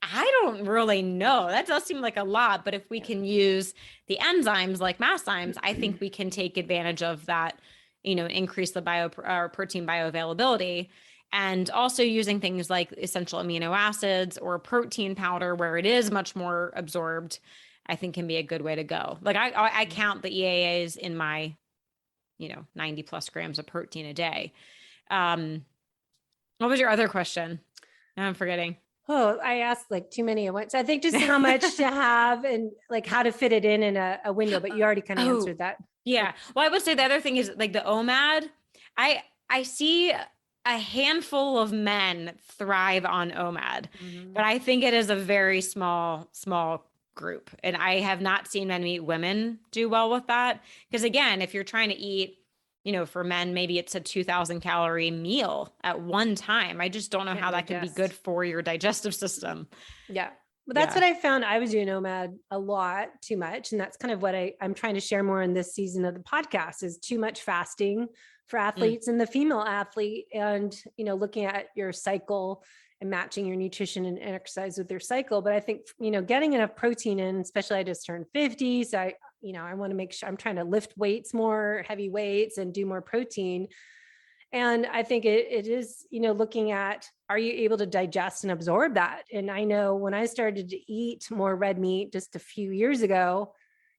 I don't really know. That does seem like a lot, but if we can use the enzymes like Masszymes, I think we can take advantage of that, increase the protein bioavailability. And also using things like essential amino acids or protein powder where it is much more absorbed, I think can be a good way to go. Like I count the EAAs in my, 90 plus grams of protein a day. What was your other question? Now I'm forgetting. Oh, I asked like too many at once. I think just how much to have and like how to fit it in a window, but you already kind of answered that. Yeah. Well, I would say the other thing is like the OMAD. I see a handful of men thrive on OMAD, but I think it is a very small group. And I have not seen many women do well with that. Because again, if you're trying to eat, for men, maybe it's a 2,000 calorie meal at one time. I just don't know how that could be good for your digestive system. Yeah. Well, that's what I found. I was doing OMAD a lot too much. And that's kind of what I'm trying to share more in this season of the podcast is too much fasting for athletes and the female athlete. And, looking at your cycle and matching your nutrition and exercise with your cycle. But I think, getting enough protein in, especially I just turned 50. So I want to make sure I'm trying to lift weights more, heavy weights, and do more protein. And I think it is, looking at, are you able to digest and absorb that? And I know when I started to eat more red meat just a few years ago,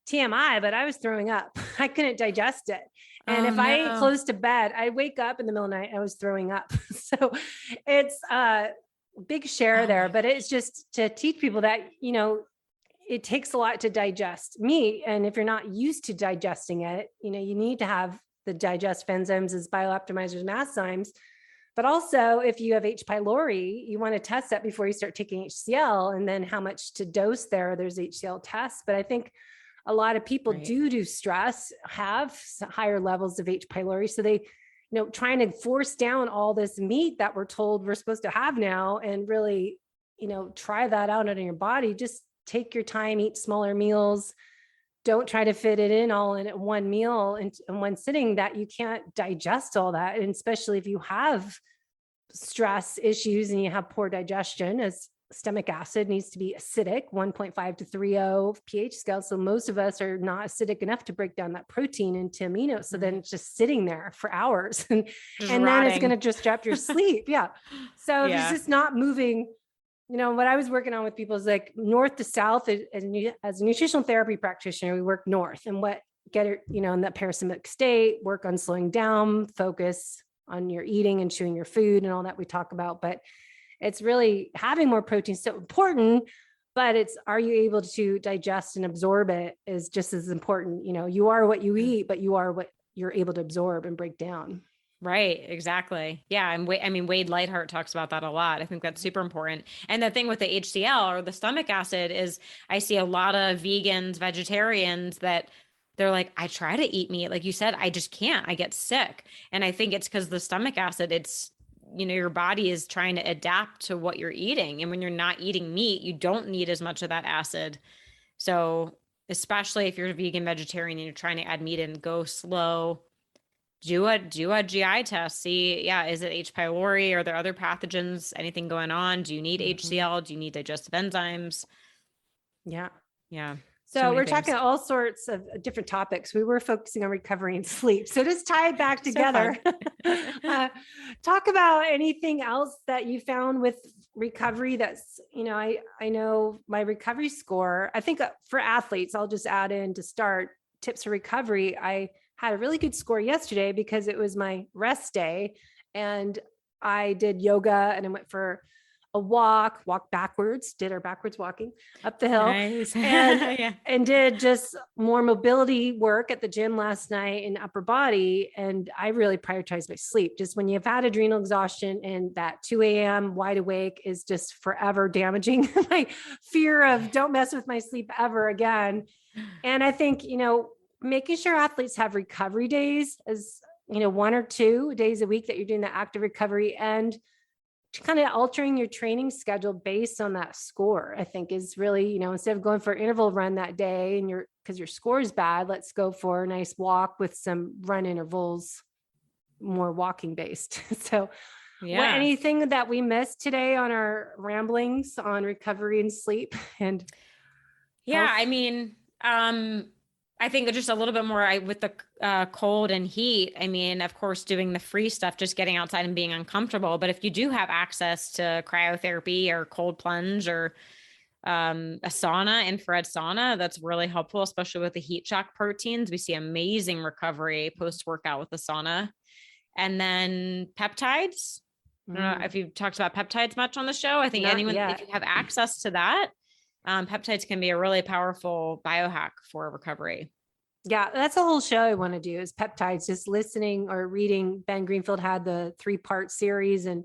TMI, but I was throwing up. I couldn't digest it. And if I ate close to bed, I'd wake up in the middle of the night, I was throwing up. So it's a big share there, but it's just to teach people that, it takes a lot to digest meat. And if you're not used to digesting it, you need to have the digestive enzymes as biooptimizers, masszymes. But also if you have H. pylori, you want to test that before you start taking HCl, and then how much to dose there. There's HCl tests. But I think a lot of people due to stress have higher levels of H. pylori. So they, trying to force down all this meat that we're told we're supposed to have now and really, try that out in your body. Just take your time, eat smaller meals. Don't try to fit it in all in at one meal in one sitting that you can't digest all that. And especially if you have stress issues and you have poor digestion, as stomach acid needs to be acidic, 1.5 to 3.0 pH scale. So most of us are not acidic enough to break down that protein into aminos. So then it's just sitting there for hours and then it's going to disrupt your sleep. Yeah. So if it's just not moving, what I was working on with people is like north to south. As a nutritional therapy practitioner, we work north and get it, in that parasympathetic state, work on slowing down, focus on your eating and chewing your food and all that we talk about. But it's really having more protein is so important, but are you able to digest and absorb it is just as important. You are what you eat, but you are what you're able to absorb and break down. Right. Exactly. Yeah. And Wade Lightheart talks about that a lot. I think that's super important. And the thing with the HCl or the stomach acid is I see a lot of vegans, vegetarians that they're like, I try to eat meat. Like you said, I just can't, I get sick. And I think it's because the stomach acid, it's, your body is trying to adapt to what you're eating. And when you're not eating meat, you don't need as much of that acid. So especially if you're a vegan, vegetarian, and you're trying to add meat in, go slow. Do a GI test. See, is it H. pylori? Are there other pathogens? Anything going on? Do you need HCl? Do you need digestive enzymes? Yeah. Yeah. So we're talking all sorts of different topics. We were focusing on recovery and sleep. So just tie it back together. Talk about anything else that you found with recovery that's, I know my recovery score, I think for athletes, I'll just add in to start tips for recovery. I had a really good score yesterday because it was my rest day and I did yoga and I went for a walk backwards, did our backwards walking up the hill and did just more mobility work at the gym last night in upper body. And I really prioritized my sleep. Just when you've had adrenal exhaustion and that 2 a.m. wide awake is just forever damaging my fear of don't mess with my sleep ever again. And I think, making sure athletes have recovery days as, 1 or 2 days a week that you're doing the active recovery and kind of altering your training schedule based on that score, I think is really, instead of going for an interval run that day and because your score is bad, let's go for a nice walk with some run intervals, more walking based. So anything that we missed today on our ramblings on recovery and sleep and health? I think just a little bit more with the cold and heat. Of course, doing the free stuff, just getting outside and being uncomfortable. But if you do have access to cryotherapy or cold plunge or a sauna, infrared sauna, that's really helpful, especially with the heat shock proteins. We see amazing recovery post-workout with the sauna. And then peptides. I don't know if you've talked about peptides much on the show. I think if you have access to that, peptides can be a really powerful biohack for recovery. Yeah, that's a whole show I want to do is peptides, just listening or reading. Ben Greenfield had the 3-part series and,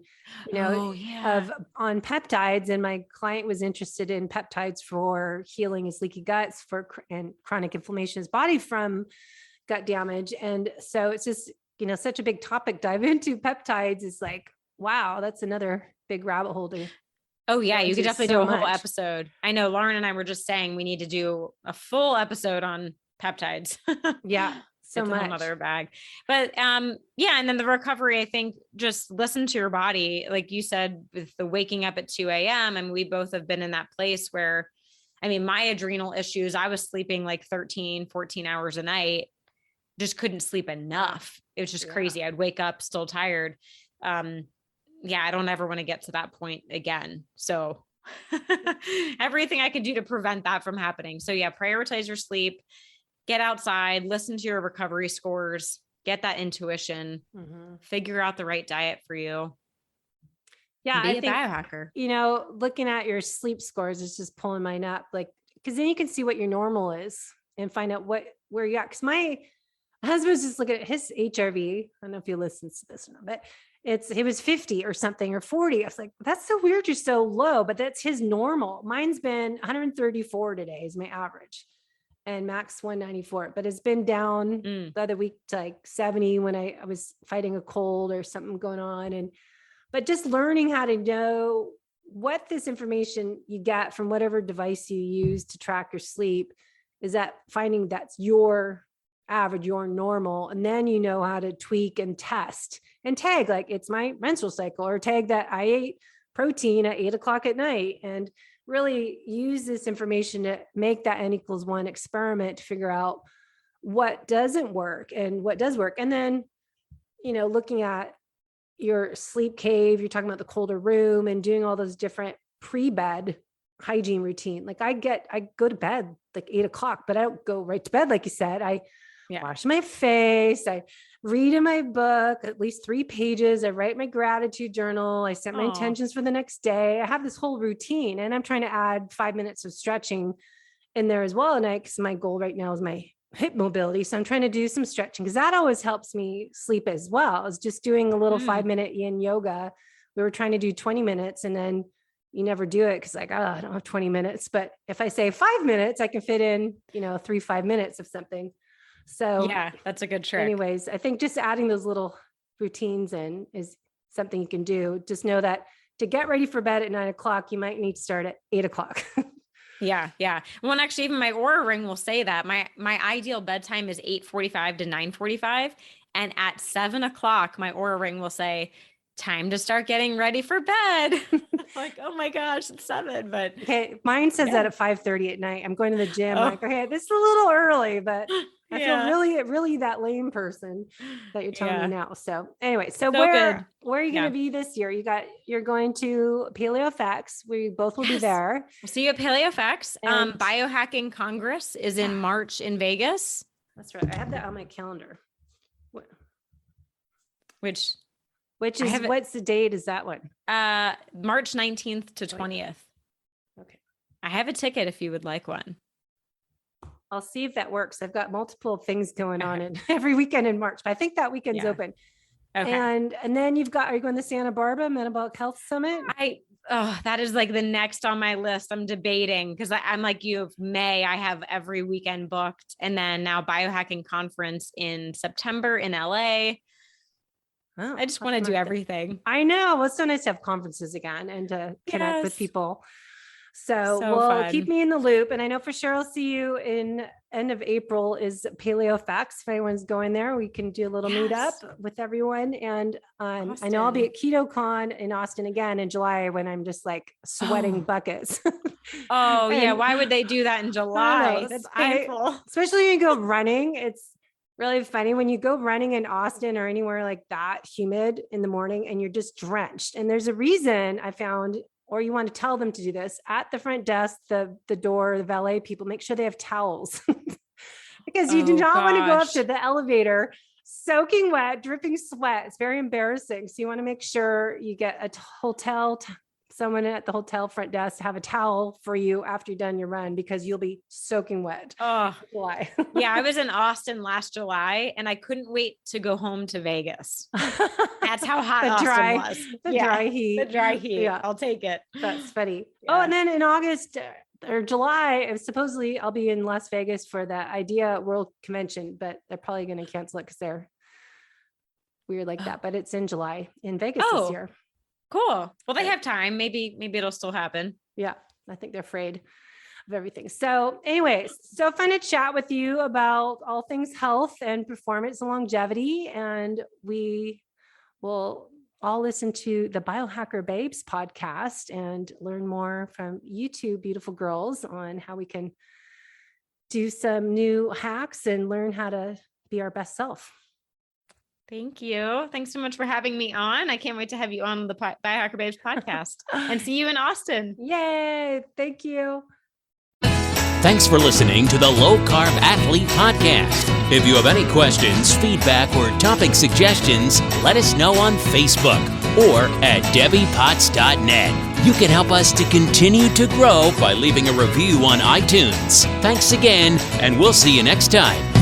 of on peptides. And my client was interested in peptides for healing his leaky guts and chronic inflammation in his body from gut damage. And so it's just, such a big topic. Dive into peptides is like, wow, that's another big rabbit hole to Oh yeah, you could definitely do a whole much. episode. I know Lauren and I were just saying we need to do a full episode on peptides. Yeah, so it's much. a whole nother bag. But yeah, and then the recovery, I think just listen to your body. Like you said, with the waking up at 2 a.m. and we both have been in that place where, I mean, my adrenal issues, I was sleeping like 13, 14 hours a night, just couldn't sleep enough. It was just crazy. I'd wake up still tired. Yeah, I don't ever want to get to that point again. So everything I can do to prevent that from happening. So yeah, prioritize your sleep, get outside, listen to your recovery scores, get that intuition, figure out the right diet for you. Yeah. Be I a think, biohacker. Looking at your sleep scores is just pulling mine up, like, cause then you can see what your normal is and find out where you're at. Cause my husband's just looking at his HRV. I don't know if he listens to this or not, but it was 50 or something or 40. I was like, that's so weird. You're so low, but that's his normal. Mine's been 134 today is my average and max 194, but it's been down the other week to like 70 when I was fighting a cold or something going on. But just learning how to know what this information you get from whatever device you use to track your sleep is that finding that's your average, your normal. And then you know how to tweak and test and tag, like it's my menstrual cycle, or tag that I ate protein at 8:00 at night, and really use this information to make that N=1 experiment to figure out what doesn't work and what does work. And then, looking at your sleep cave, you're talking about the colder room and doing all those different pre-bed hygiene routine. Like I go to bed like 8:00, but I don't go right to bed. Like you said, I wash my face. I read in my book, at least 3 pages. I write my gratitude journal. I set my intentions for the next day. I have this whole routine, and I'm trying to add 5 minutes of stretching in there as well. And because my goal right now is my hip mobility. So I'm trying to do some stretching because that always helps me sleep as well. Is just doing a little 5-minute yin yoga. We were trying to do 20 minutes and then you never do it because I don't have 20 minutes. But if I say 5 minutes, I can fit in, 3-5 minutes of something. So yeah, that's a good trick. Anyways, I think just adding those little routines in is something you can do. Just know that to get ready for bed at 9:00, you might need to start at 8:00. Yeah. Yeah. Well, actually even my Oura ring will say that my ideal bedtime is 8:45 to 9:45. And at 7:00, my Oura ring will say, time to start getting ready for bed. Like, oh my gosh, it's 7. But okay, mine says that at 5:30 at night. I'm going to the gym. I'm like, okay, this is a little early, but I feel really that lame person that you're telling me now. So anyway, so where are you going to be this year? You're going to Biohacks. We both will be there. We'll see you at Biohacks. Biohacking Congress is in March in Vegas. That's right. I have that on my calendar. Which is what's the date? Is that one? March 19th to 20th. Okay. I have a ticket if you would like one. I'll see if that works. I've got multiple things going on in every weekend in March, but I think that weekend's open. Okay. And then are you going to Santa Barbara Metabolic Health Summit? That is like the next on my list. I'm debating because I'm like you. May I have every weekend booked, and then now Biohacking Conference in September in LA. Oh, I just want to do everything. I know. Well, it's so nice to have conferences again and to connect with people. So keep me in the loop. And I know for sure I'll see you in end of April is Biohacks. If anyone's going there, we can do a little meetup with everyone. And I know I'll be at KetoCon in Austin again in July when I'm just like sweating buckets. Yeah. Why would they do that in July? That's painful. Especially when you go running. It's really funny when you go running in Austin or anywhere like that, humid in the morning, and you're just drenched. And there's a reason I found, or you want to tell them to do this at the front desk, the door, the valet people, make sure they have towels because you do not want to go up to the elevator soaking wet, dripping sweat. It's very embarrassing. So you want to make sure you get a hotel someone at the hotel front desk to have a towel for you after you're done your run because you'll be soaking wet. Oh, July. yeah. I was in Austin last July and I couldn't wait to go home to Vegas. That's how hot Austin was. Dry heat. The dry heat. Yeah. I'll take it. That's funny. Yeah. Oh, and then in August or July, supposedly I'll be in Las Vegas for the Idea World Convention, but they're probably going to cancel it because they're weird like that. But it's in July in Vegas this year. Cool. Well, they have time. Maybe it'll still happen. Yeah. I think they're afraid of everything. So anyways, so fun to chat with you about all things health and performance and longevity. And we will all listen to the Biohacker Babes podcast and learn more from you two beautiful girls on how we can do some new hacks and learn how to be our best self. Thank you. Thanks so much for having me on. I can't wait to have you on the Biohacker Babes podcast and see you in Austin. Yay. Thank you. Thanks for listening to the Low Carb Athlete Podcast. If you have any questions, feedback, or topic suggestions, let us know on Facebook or at debbiepotts.net. You can help us to continue to grow by leaving a review on iTunes. Thanks again, and we'll see you next time.